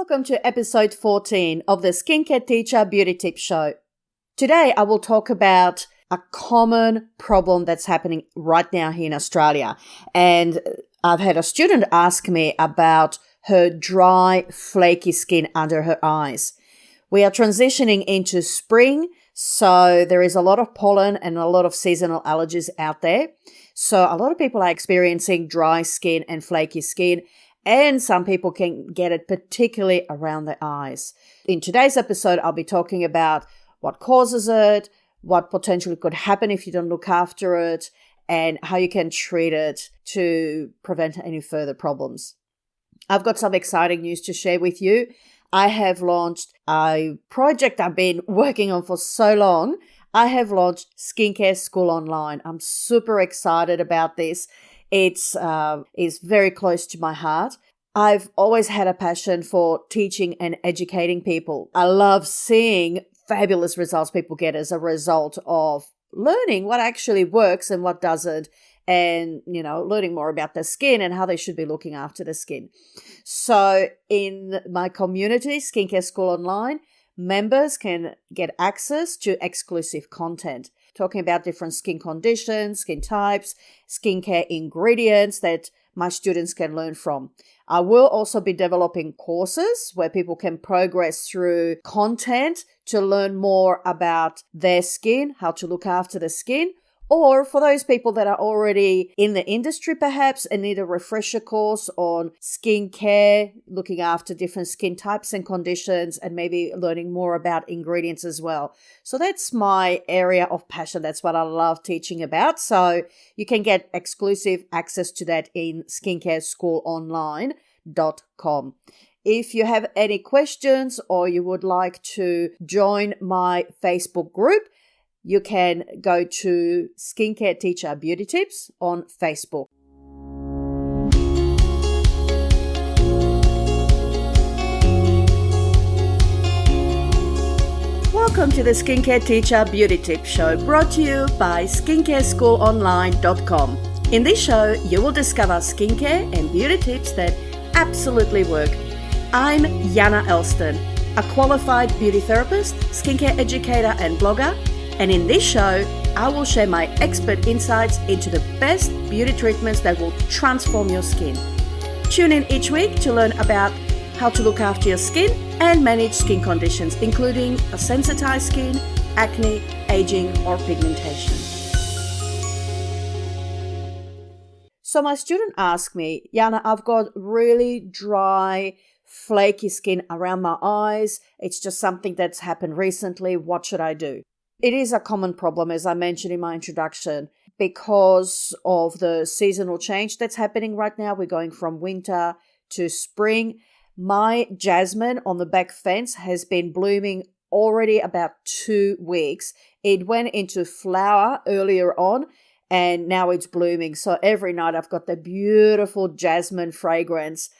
Welcome to episode 14 of the Skincare Teacher Beauty Tips Show. Today I will talk about a common problem that's happening right now here in Australia. And I've had a student ask me about her dry, flaky skin under her eyes. We are transitioning into spring, so there is a lot of pollen and a lot of seasonal allergies out there. So a lot of people are experiencing dry skin and flaky skin, and some people can get it particularly around the eyes. In today's episode, I'll be talking about what causes it, what potentially could happen if you don't look after it, and how you can treat it to prevent any further problems. I've got some exciting news to share with you. I have launched a project I've been working on for so long. I have launched Skincare School Online. I'm super excited about this. It's very close to my heart. I've always had a passion for teaching and educating people. I love seeing fabulous results people get as a result of learning what actually works and what doesn't, and, learning more about their skin and how they should be looking after the skin. So in my community, Skincare School Online, members can get access to exclusive content, talking about different skin conditions, skin types, skincare ingredients that my students can learn from. I will also be developing courses where people can progress through content to learn more about their skin, how to look after the skin, or for those people that are already in the industry perhaps and need a refresher course on skincare, looking after different skin types and conditions, and maybe learning more about ingredients as well. So that's my area of passion. That's what I love teaching about. So you can get exclusive access to that in skincareschoolonline.com. If you have any questions or you would like to join my Facebook group, you can go to Skincare Teacher Beauty Tips on Facebook. Welcome to the Skincare Teacher Beauty Tips Show, brought to you by skincareschoolonline.com. In this show, you will discover skincare and beauty tips that absolutely work. I'm Jana Elston, a qualified beauty therapist, skincare educator and blogger. And in this show, I will share my expert insights into the best beauty treatments that will transform your skin. Tune in each week to learn about how to look after your skin and manage skin conditions, including a sensitized skin, acne, aging, or pigmentation. So my student asked me, Jana, I've got really dry, flaky skin around my eyes. It's just something that's happened recently. What should I do? It is a common problem, as I mentioned in my introduction, because of the seasonal change that's happening right now. We're going from winter to spring. My jasmine on the back fence has been blooming already about 2 weeks. It went into flower earlier on, and now it's blooming. So every night I've got the beautiful jasmine fragrance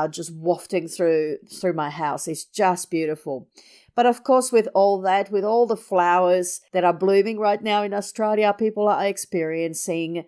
just wafting through my house. It's just beautiful. But of course, with all that, with all the flowers that are blooming right now in Australia, people are experiencing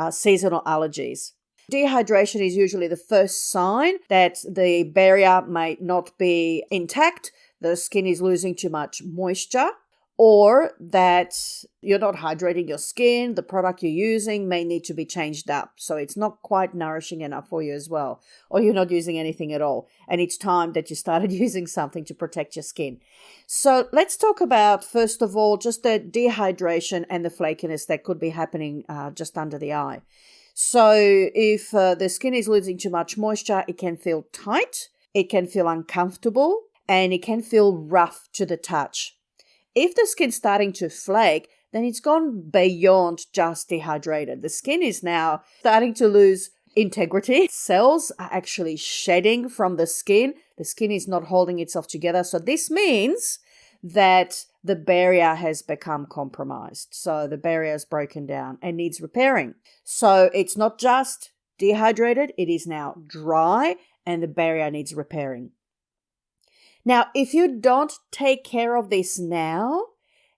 seasonal allergies. Dehydration is usually the first sign that the barrier may not be intact, the skin is losing too much moisture, or that you're not hydrating your skin, the product you're using may need to be changed up. So it's not quite nourishing enough for you as well. Or you're not using anything at all. And it's time that you started using something to protect your skin. So let's talk about, first of all, just the dehydration and the flakiness that could be happening just under the eye. So if the skin is losing too much moisture, it can feel tight, it can feel uncomfortable, and it can feel rough to the touch. If the skin's starting to flake, then it's gone beyond just dehydrated. The skin is now starting to lose integrity. Cells are actually shedding from the skin. The skin is not holding itself together. So this means that the barrier has become compromised. So the barrier is broken down and needs repairing. So it's not just dehydrated, it is now dry and the barrier needs repairing. Now, if you don't take care of this now,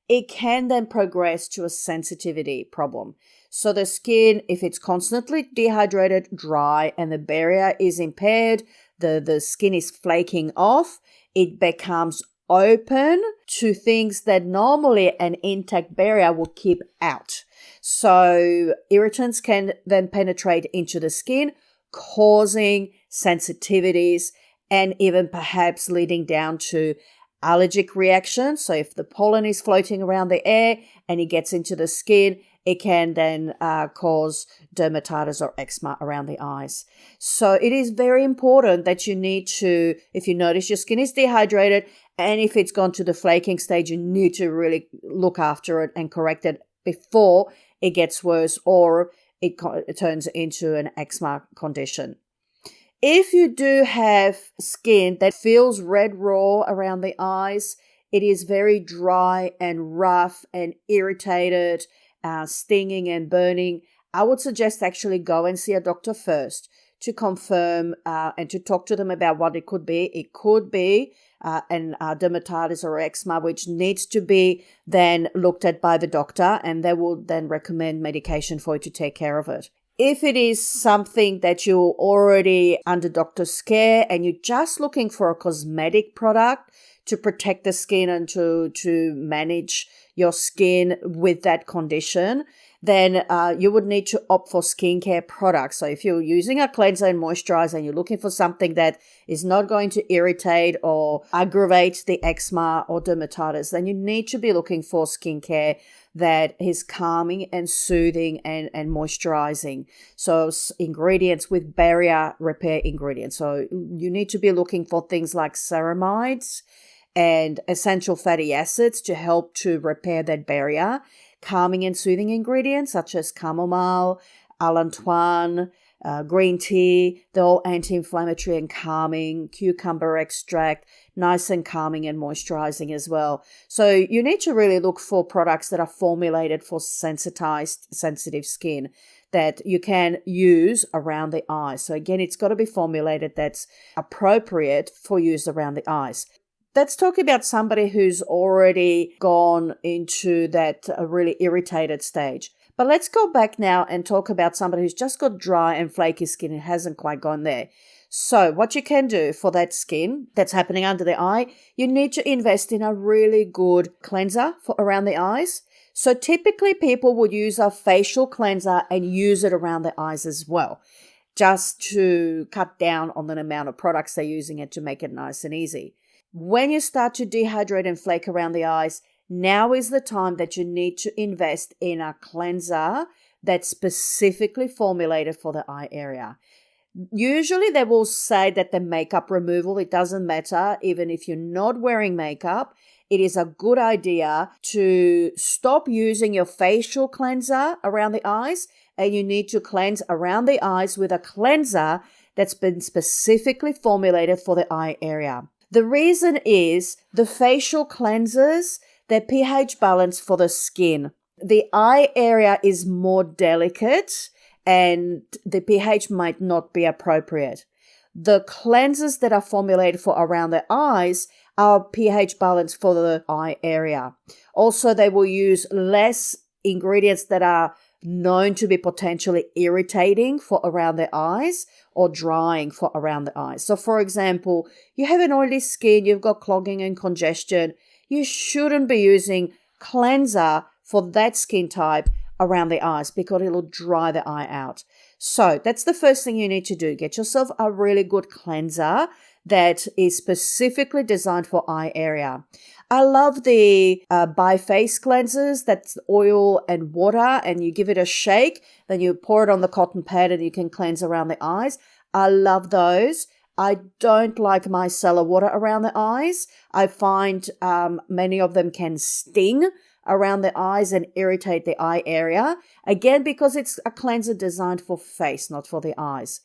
it can then progress to a sensitivity problem. So the skin, if it's constantly dehydrated, dry, and the barrier is impaired, the skin is flaking off, it becomes open to things that normally an intact barrier will keep out. So irritants can then penetrate into the skin, causing sensitivities and even perhaps leading down to allergic reactions. So if the pollen is floating around the air and it gets into the skin, it can then cause dermatitis or eczema around the eyes. So it is very important that you need to, if you notice your skin is dehydrated and if it's gone to the flaking stage, you need to really look after it and correct it before it gets worse or it turns into an eczema condition. If you do have skin that feels red raw around the eyes, it is very dry and rough and irritated, stinging and burning, I would suggest actually go and see a doctor first to confirm and to talk to them about what it could be. It could be an dermatitis or eczema, which needs to be then looked at by the doctor, and they will then recommend medication for you to take care of it. If it is something that you're already under doctor's care and you're just looking for a cosmetic product to protect the skin and to manage your skin with that condition, then you would need to opt for skincare products. So if you're using a cleanser and moisturizer and you're looking for something that is not going to irritate or aggravate the eczema or dermatitis, then you need to be looking for skincare that is calming and soothing and moisturizing. So ingredients with barrier repair ingredients. So you need to be looking for things like ceramides and essential fatty acids to help to repair that barrier. Calming and soothing ingredients such as chamomile, allantoin, green tea, they're all anti-inflammatory and calming. Cucumber extract, nice and calming and moisturizing as well. So you need to really look for products that are formulated for sensitized, sensitive skin that you can use around the eyes. So again, it's got to be formulated that's appropriate for use around the eyes. Let's talk about somebody who's already gone into that really irritated stage. But let's go back now and talk about somebody who's just got dry and flaky skin and hasn't quite gone there. So what you can do for that skin that's happening under the eye, you need to invest in a really good cleanser for around the eyes. So typically people would use a facial cleanser and use it around the eyes as well, just to cut down on the amount of products they're using it to make it nice and easy. When you start to dehydrate and flake around the eyes, now is the time that you need to invest in a cleanser that's specifically formulated for the eye area. Usually they will say that the makeup removal, it doesn't matter, even if you're not wearing makeup, it is a good idea to stop using your facial cleanser around the eyes, and you need to cleanse around the eyes with a cleanser that's been specifically formulated for the eye area. The reason is the facial cleansers, their pH balance for the skin. The eye area is more delicate and the pH might not be appropriate. The cleansers that are formulated for around the eyes are pH balanced for the eye area. Also, they will use less ingredients that are known to be potentially irritating for around the eyes or drying for around the eyes. So for example, you have an oily skin, you've got clogging and congestion, you shouldn't be using cleanser for that skin type around the eyes because it'll dry the eye out. So that's the first thing you need to do. Get yourself a really good cleanser that is specifically designed for eye area. I love the bi-phase cleansers. That's oil and water, and you give it a shake. Then you pour it on the cotton pad and you can cleanse around the eyes. I love those. I don't like micellar water around the eyes. I find many of them can sting around the eyes and irritate the eye area. Again, because it's a cleanser designed for face, not for the eyes.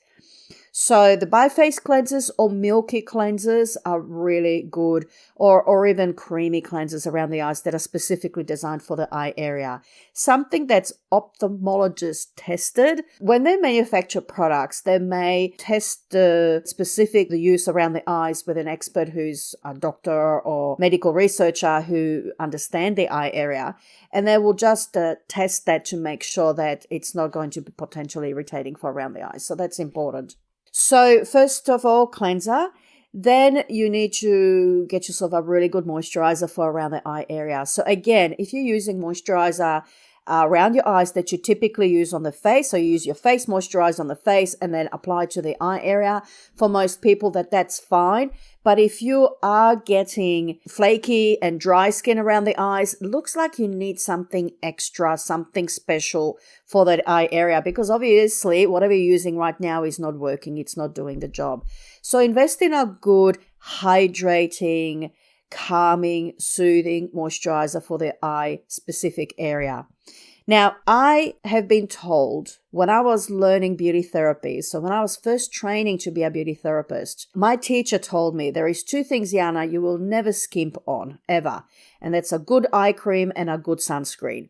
So the bi-phase cleansers or milky cleansers are really good, or even creamy cleansers around the eyes that are specifically designed for the eye area. Something that's ophthalmologist tested. When they manufacture products, they may test the specific use around the eyes with an expert who's a doctor or medical researcher who understand the eye area, and they will just test that to make sure that it's not going to be potentially irritating for around the eyes. So that's important. So first of all, cleanser. Then you need to get yourself a really good moisturizer for around the eye area. So again, if you're using moisturizer around your eyes that you typically use on the face, so you use your face moisturizer on the face and then apply to the eye area. For most people, that's fine. But if you are getting flaky and dry skin around the eyes, looks like you need something extra, something special for that eye area, because obviously whatever you're using right now is not working. It's not doing the job. So invest in a good hydrating, calming, soothing moisturizer for the eye specific area. Now, I have been told when I was learning beauty therapy, so when I was first training to be a beauty therapist, my teacher told me there is 2 things, Jana, you will never skimp on, ever. And that's a good eye cream and a good sunscreen.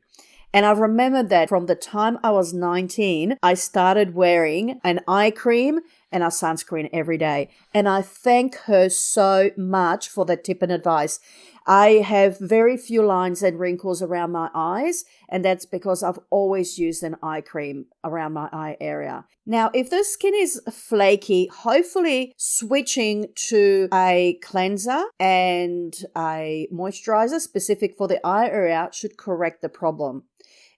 And I remember that from the time I was 19, I started wearing an eye cream and a sunscreen every day. And I thank her so much for that tip and advice. I have very few lines and wrinkles around my eyes, and that's because I've always used an eye cream around my eye area. Now, if the skin is flaky, hopefully switching to a cleanser and a moisturizer specific for the eye area should correct the problem.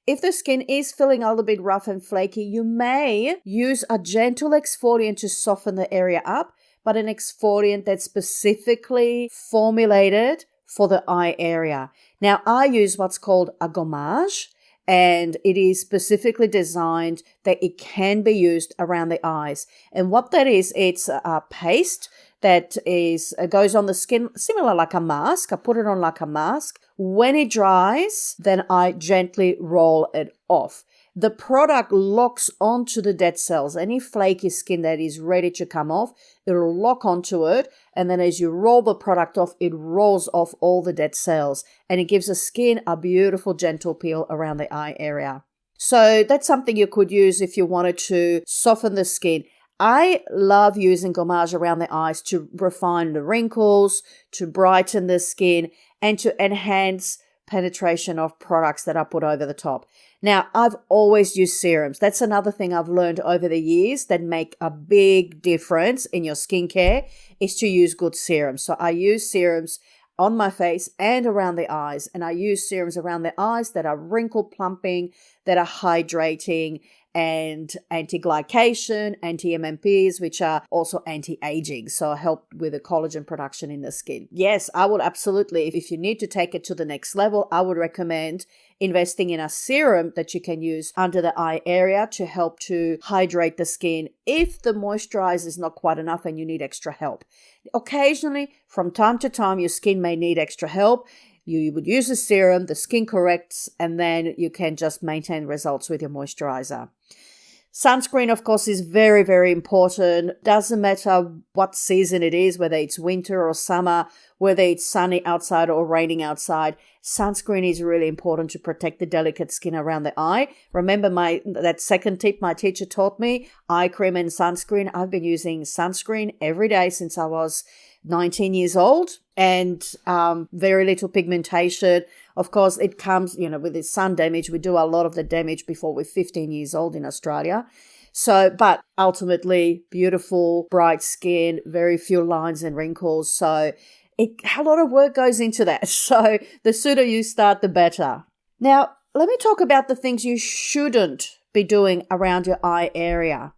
If the skin is feeling a little bit rough and flaky, you may use a gentle exfoliant to soften the area up, but an exfoliant that's specifically formulated for the eye area. Now, I use what's called a gommage, and it is specifically designed that it can be used around the eyes. And what that is, it's a paste that goes on the skin, similar like a mask. I put it on like a mask. When it dries, then I gently roll it off. The product locks onto the dead cells. Any flaky skin that is ready to come off, it'll lock onto it. And then as you roll the product off, it rolls off all the dead cells. And it gives the skin a beautiful, gentle peel around the eye area. So that's something you could use if you wanted to soften the skin. I love using gommage around the eyes to refine the wrinkles, to brighten the skin, and to enhance penetration of products that I put over the top. Now, I've always used serums. That's another thing I've learned over the years that make a big difference in your skincare is to use good serums. So I use serums on my face and around the eyes, and I use serums around the eyes that are wrinkle plumping, that are hydrating, and anti-glycation, anti-MMPs, which are also anti-aging, so help with the collagen production in the skin. Yes, I would absolutely, if you need to take it to the next level, I would recommend investing in a serum that you can use under the eye area to help to hydrate the skin if the moisturizer is not quite enough and you need extra help. Occasionally, from time to time, your skin may need extra help. You would use a serum, the skin corrects, and then you can just maintain results with your moisturizer. Sunscreen, of course, is very, very important. Doesn't matter what season it is, whether it's winter or summer, whether it's sunny outside or raining outside. Sunscreen is really important to protect the delicate skin around the eye. Remember that second tip my teacher taught me, eye cream and sunscreen. I've been using sunscreen every day since I was 19 years old, and very little pigmentation. Of course, it comes, with the sun damage. We do a lot of the damage before we're 15 years old in Australia. So, but ultimately, beautiful, bright skin, very few lines and wrinkles. So a lot of work goes into that. So the sooner you start, the better. Now, let me talk about the things you shouldn't be doing around your eye area,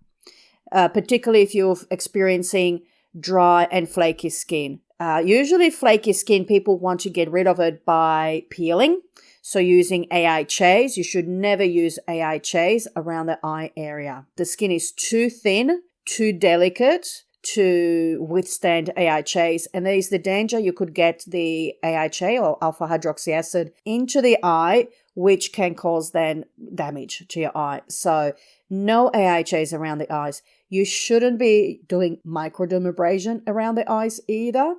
particularly if you're experiencing dry and flaky skin. Usually flaky skin, people want to get rid of it by peeling. So using AHAs, you should never use AHAs around the eye area. The skin is too thin, too delicate to withstand AHAs. And there is the danger you could get the AHA or alpha hydroxy acid into the eye, which can cause then damage to your eye. So no AHAs around the eyes. You shouldn't be doing microdermabrasion around the eyes either.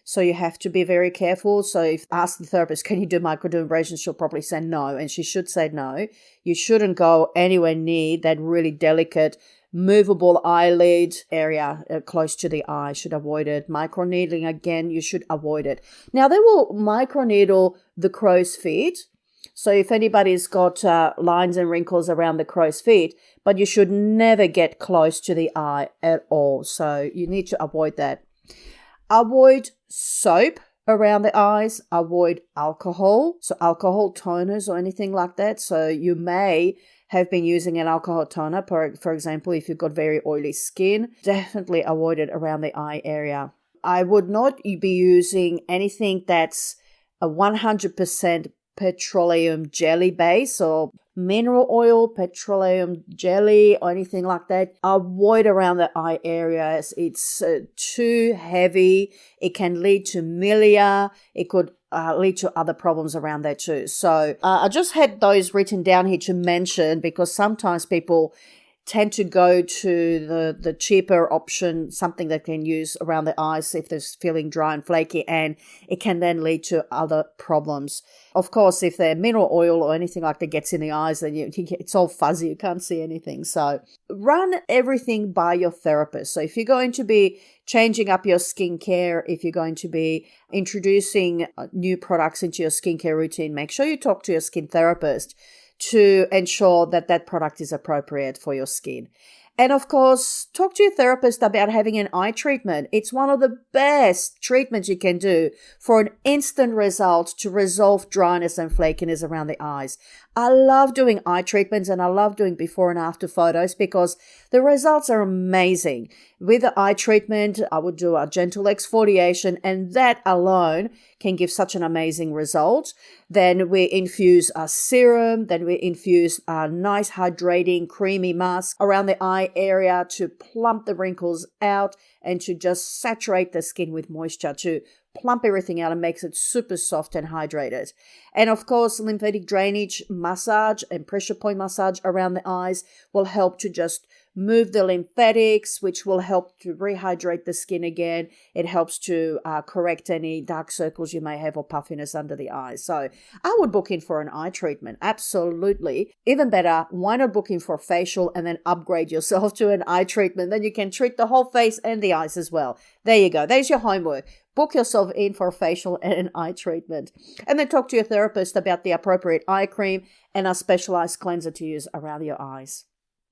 So you have to be very careful. So if ask the therapist, can you do microdermabrasion? She'll probably say no, and she should say no. You shouldn't go anywhere near that really delicate movable eyelid area close to the eye. Should avoid it. Microneedling, again, you should avoid it. Now, they will microneedle the crow's feet. So if anybody's got lines and wrinkles around the crow's feet, but you should never get close to the eye at all. So you need to avoid that. Avoid soap around the eyes. Avoid alcohol. So alcohol toners or anything like that. So you may have been using an alcohol toner, for example, if you've got very oily skin, definitely avoid it around the eye area. I would not be using anything that's a 100% petroleum jelly base or mineral oil, petroleum jelly or anything like that. Avoid around the eye areas. It's too heavy. It can lead to milia. It could lead to other problems around there too. So I just had those written down here to mention because sometimes people tend to go to the cheaper option, something that can use around the eyes if they're feeling dry and flaky, and it can then lead to other problems. Of course, if they're mineral oil or anything like that gets in the eyes, then it's all fuzzy, you can't see anything. So run everything by your therapist. So if you're going to be changing up your skincare, if you're going to be introducing new products into your skincare routine, make sure you talk to your skin therapist to ensure that that product is appropriate for your skin. And of course, talk to your therapist about having an eye treatment. It's one of the best treatments you can do for an instant result to resolve dryness and flakiness around the eyes. I love doing eye treatments and I love doing before and after photos because the results are amazing. With the eye treatment, I would do a gentle exfoliation and that alone can give such an amazing result. Then we infuse a serum, then we infuse a nice hydrating creamy mask around the eye area to plump the wrinkles out and to just saturate the skin with moisture to plump everything out and makes it super soft and hydrated. And of course, lymphatic drainage massage and pressure point massage around the eyes will help to just move the lymphatics, which will help to rehydrate the skin again. It helps to correct any dark circles you may have or puffiness under the eyes. So I would book in for an eye treatment. Absolutely. Even better, why not book in for a facial and then upgrade yourself to an eye treatment? Then you can treat the whole face and the eyes as well. There you go. There's your homework. Book yourself in for a facial and an eye treatment. And then talk to your therapist about the appropriate eye cream and a specialized cleanser to use around your eyes.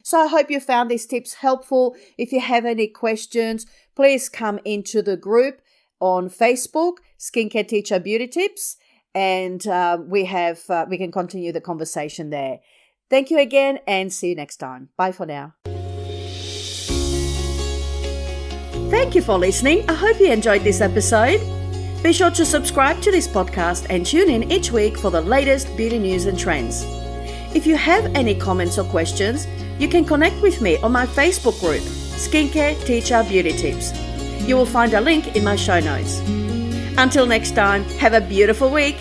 So I hope you found these tips helpful. If you have any questions, please come into the group on Facebook, Skincare Teacher Beauty Tips, and we can continue the conversation there. Thank you again and see you next time. Bye for now. Thank you for listening. I hope you enjoyed this episode. Be sure to subscribe to this podcast and tune in each week for the latest beauty news and trends. If you have any comments or questions, you can connect with me on my Facebook group, Skincare Teacher Beauty Tips. You will find a link in my show notes. Until next time, have a beautiful week.